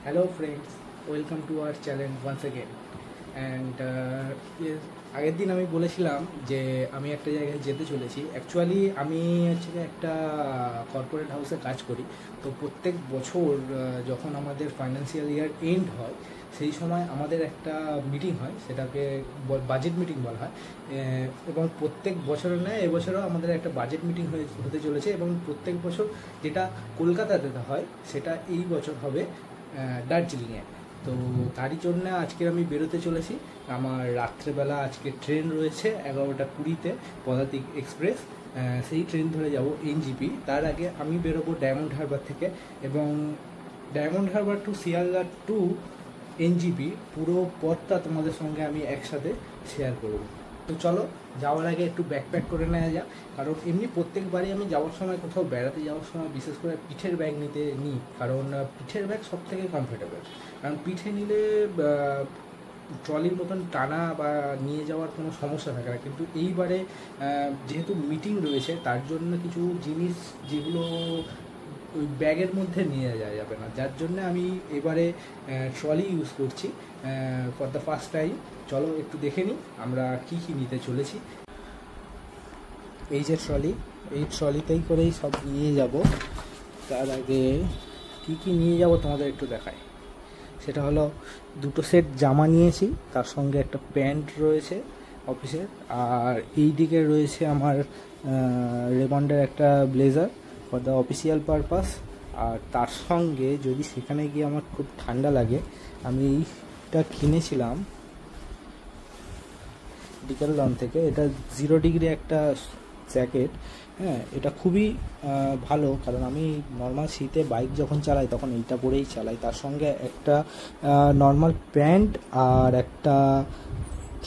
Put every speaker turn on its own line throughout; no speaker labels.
Hello friends, welcome to our channel once again. And yes, আগের দিন আমি বলেছিলাম যে আমি একটা জায়গায় যেতে চলেছি। অ্যাকচুয়ালি আমি হচ্ছে একটা কর্পোরেট হাউসে কাজ করি। তো প্রত্যেক বছর যখন আমাদের ফাইন্যান্সিয়াল ইয়ার এন্ড হয় সেই সময় আমাদের একটা মিটিং হয়, সেটাকে বাজেট মিটিং বলা হয়। এবং প্রত্যেক বছরের নয় এবছরও আমাদের একটা বাজেট মিটিং হতে চলেছে, এবং প্রত্যেক বছর যেটা কলকাতাতে হয় সেটা এই বছর হবে দার্জিলিংয়ে। তো তারই জন্য আজকে আমি বেরোতে চলেছি। আমার রাত্রেবেলা আজকে ট্রেন রয়েছে 11:20 পদাতিক এক্সপ্রেস, সেই ট্রেন ধরে যাব এনজিপি। তার আগে আমি বেরোবো ডায়মন্ড হারবার থেকে, এবং ডায়মন্ড হারবার টু শিয়ালদা টু এনজিপি পুরো পথটা তোমাদের সঙ্গে আমি একসাথে শেয়ার করব। তো চলো, যাওয়ার আগে একটু ব্যাকপ্যাক করে নেওয়া যাক, কারণ এমনি প্রত্যেকবারই আমি যাওয়ার সময় কোথাও বেড়াতে যাওয়ার সময় বিশেষ করে পিঠের ব্যাগ নিই, কারণ পিঠের ব্যাগ সব থেকে কমফোর্টেবল। কারণ পিঠে নিলে ট্রলির মতন টানা বা নিয়ে যাওয়ার কোনো সমস্যা থাকে না, কিন্তু এইবারে যেহেতু মিটিং রয়েছে তার জন্য কিছু জিনিস যেগুলো ওই ব্যাগের মধ্যে নিয়ে যাওয়া যাবে না, যার জন্য আমি এবারে ট্রলি ইউজ করছি ফর দ্য ফার্স্ট টাইম। চলো একটু দেখে নিই আমরা কি নিতে চলেছি। এই যে ট্রলি, এই ট্রলিতেই করেই সব নিয়ে যাব। তার আগে কি নিয়ে যাব তোমাদের একটু দেখাই। সেটা হলো 2 সেট জামা নিয়েছি, তার সঙ্গে একটা প্যান্ট রয়েছে অফিসের, আর এই দিকে রয়েছে আমার রেমন্ডের একটা blazer for the official purpose. আর তার সঙ্গে যদি সেখানে গিয়ে আমার খুব ঠান্ডা লাগে, আমি এইটা কিনেছিলাম ডিক্যাথলন থেকে। এটা 0 ডিগ্রি একটা জ্যাকেট। হ্যাঁ, এটা খুবই ভালো, কারণ আমি নর্মাল শীতে বাইক যখন চালাই তখন এইটা পরেই চালাই। তার সঙ্গে একটা নর্মাল প্যান্ট আর একটা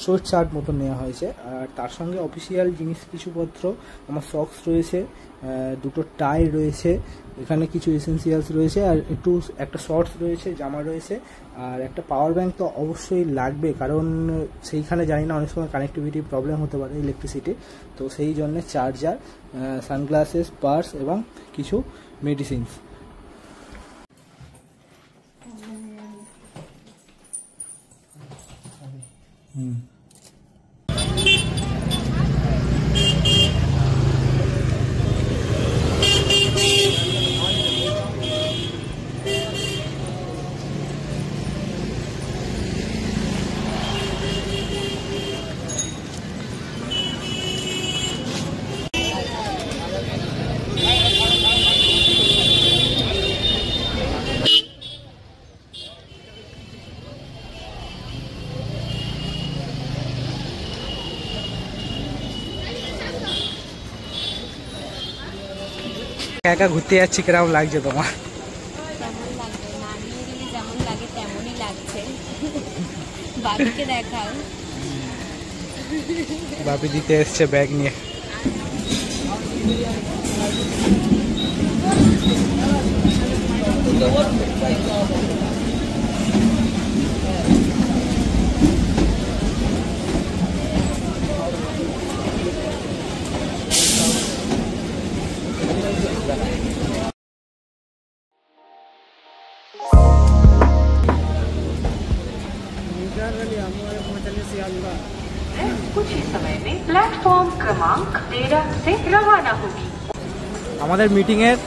শর্ট শার্ট মতো নেওয়া হয়েছে, আর তার সঙ্গে অফিসিয়াল জিনিস কিছুপত্র আমার সক্স রয়েছে, 2টো টাই রয়েছে, এখানে কিছু এসেন্সিয়ালস রয়েছে, আর একটা শর্টস রয়েছে, জামা রয়েছে, আর একটা পাওয়ার ব্যাঙ্ক তো অবশ্যই লাগবে, কারণ সেইখানে জানি না অনেক সময় কানেক্টিভিটি প্রবলেম হতে পারে ইলেকট্রিসিটি। তো সেই জন্য চার্জার, সানগ্লাসেস, পার্স এবং কিছু মেডিসিনস। একা ঘুরতে যাচ্ছি, কিরকম লাগছে তোমার?
কেমন লাগবে? না নিয়ে গেলে যেমন লাগে তেমনই লাগছে। বাবিকে দেখাও।
বাপি দিতে এসছে ব্যাগ নিয়ে।
कुछ ही समय में प्लेटफॉर्म क्रमांक 13 से रवाना होगी।
আমাদের মিটিংয়ের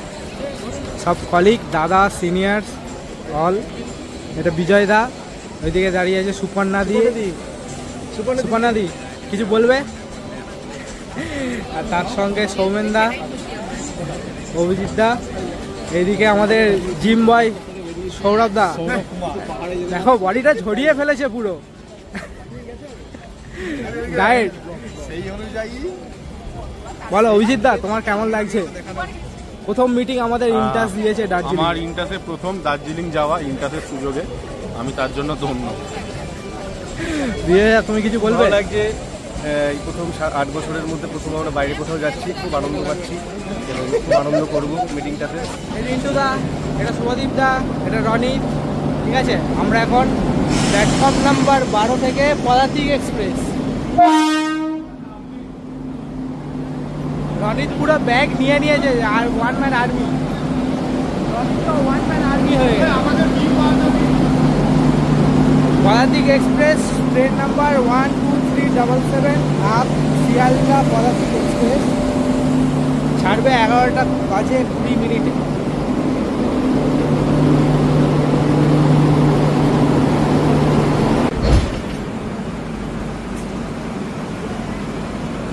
সব কলিগ, দাদা, সিনিয়র্স অল। এটা বিজয় দা, ওইদিকে দাঁড়িয়ে আছে সুপর্ণা দি, কিছু বলবে? আর তার সঙ্গে সৌমেন দা, অভিজিৎ দা, এইদিকে আমাদের জিম বয় সৌরভ দা। দেখো বডিটা ঝরিয়ে ফেলেছে পুরো ডায়েট। বলো অভিজিৎ দা, তোমার কেমন লাগছে? প্রথম মিটিং আমাদের ইন্টাস দিয়েছে দার্জিলিং।
আমার ইন্টাসে প্রথম দার্জিলিং যাওয়া ইন্টাসের সুযোগে, আমি তার জন্য ধন্য।
তুমি কিছু বলবে?
লাগছে এই প্রথম 8 বছরের মধ্যে প্রথম আমরা বাইরে কোথাও যাচ্ছি, খুব আনন্দ পাচ্ছি এবং খুব আনন্দ করবো মিটিংটাতে।
রিন্টু দা, এটা শুভদীপ দা, এটা রনিত, ঠিক আছে। আমরা এখন প্ল্যাটফর্ম নাম্বার 12 থেকে পদাতিক এক্সপ্রেস। রনিত পুরো ব্যাগ নিয়ে নিয়েছে, আর ওয়ান ম্যান আর্মি। রনিত তো ওয়ান ম্যান আর্মি হয়ে গেছে। পদাতিক express train number 12377 up Sealdah পদাতিক এক্সপ্রেস ছাড়বে 11টা বাজে 20 মিনিটে।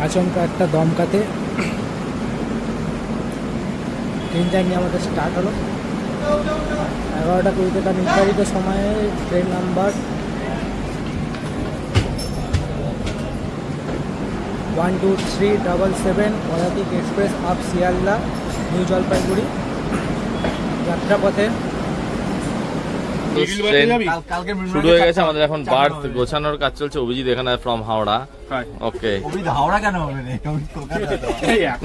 আচমকা একটা দমকাতে ট্রেন জার্নি আমাদের স্টার্ট হলো। 11টা 20 টাকা নির্ধারিত সময়ে ট্রেন নাম্বার 12377 পদাতিক express up Sealdah new Jalpaiguri যাত্রাপথে
ট্রেন শুরু হয়ে গেছে আমাদের। এখন বার্থ গোছানোর কাজ চলছে। অভিজিৎ এখানে ফ্রম হাওড়া। ওকে,
হাওড়া কেন হবে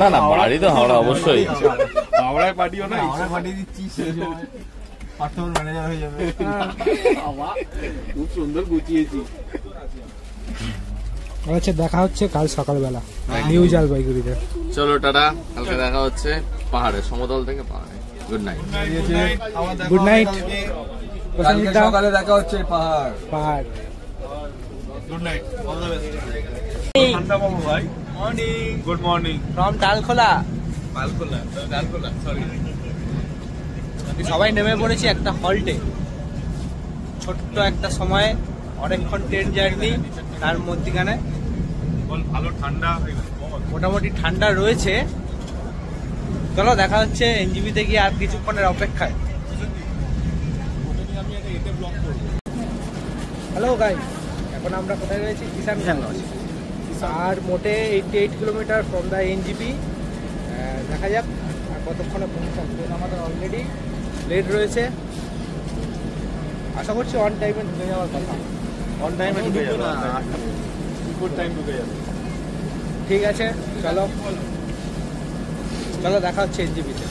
না না বাড়ি তো হাওড়া অবশ্যই।
হাওড়ায় পাঠিয়ে দিচ্ছি, সেই সময় পার্থবল ম্যানেজার হয়ে যাবে। খুব সুন্দর গুছিয়েছি।
আচ্ছা, দেখা হচ্ছে কাল সকালবেলা নিউ জলপাইগুড়িতে।
চলো টাটা, কালকে দেখা হচ্ছে পাহাড়ে, সমতল থেকে পাহাড়ে। Good night.
Good night.
কালকে সকালে দেখা হচ্ছে পাহাড়।
পাহাড়।
Good night, all the best. ঠান্ডা বাবু ভাই, morning. Good morning
from Dalkhola.
Dalkhola, sorry.
সবাই নেমে পড়েছি একটা হল্টে। ছোট্ট একটা সময়, অনেকক্ষণ ট্রেন জার্নি, তার মধ্যখানে
ভালো ঠান্ডা,
মোটামুটি ঠান্ডা রয়েছে। চলো দেখা হচ্ছে এনজিবিতে গিয়ে আর কিছুক্ষণের অপেক্ষায়। হ্যালো গাইস, এখন আমরা কোথায় রয়েছি? কিষানগঞ্জ। আর মোটে 88 কিলোমিটার ফ্রম দ্য এনজিপি। দেখা যাক আর কতক্ষণে পৌঁছান। ট্রেন আমাদের অলরেডি লেট রয়েছে। আশা করছি অন টাইমে ঢুকে যাওয়ার কথা।
অন টাইমে ঢুকে যাবে না, গুড টাইম ঢুকে যাবে।
ঠিক আছে, চলো চলো দেখা হচ্ছে এনজিপিতে।